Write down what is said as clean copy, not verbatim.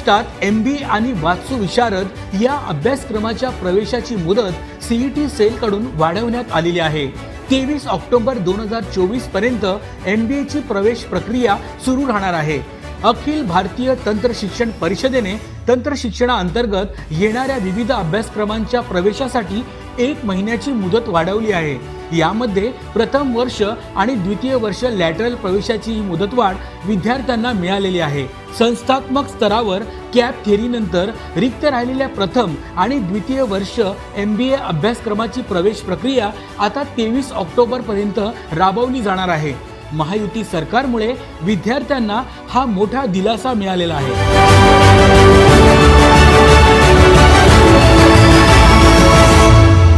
महाराष्ट्रात MBA आणि वास्तू विशारद या अभ्यासक्रमाच्या प्रवेशाची मुदत CET सेलकडून वाढवण्यात आलेली आहे। 23 ऑक्टोबर 2024 पर्यंत MBA ची प्रवेश प्रक्रिया सुरू राहणार आहे। अखिल भारतीय तंत्र शिक्षण परिषदेने तंत्र शिक्षणाअंतर्गत येणाऱ्या विविध अभ्यासक्रमांच्या प्रवेशासाठी 1 महिन्याची मुदत वाढवली आहे। यामध्ये प्रथम वर्ष आणि द्वितीय वर्ष लॅटरल प्रवेशाची मुदतवाढ विद्यार्थ्यांना मिळालेली आहे। संस्थात्मक स्तरावर कॅप थेअरीनंतर रिक्त राहिलेल्या प्रथम आणि द्वितीय वर्ष MBA अभ्यासक्रमाची प्रवेश प्रक्रिया आता 23 ऑक्टोबर पर्यंत राबवली जाणार आहे। महायुती सरकारमुळे विद्यार्थ्यांना हा मोठा दिलासा मिळालेला आहे।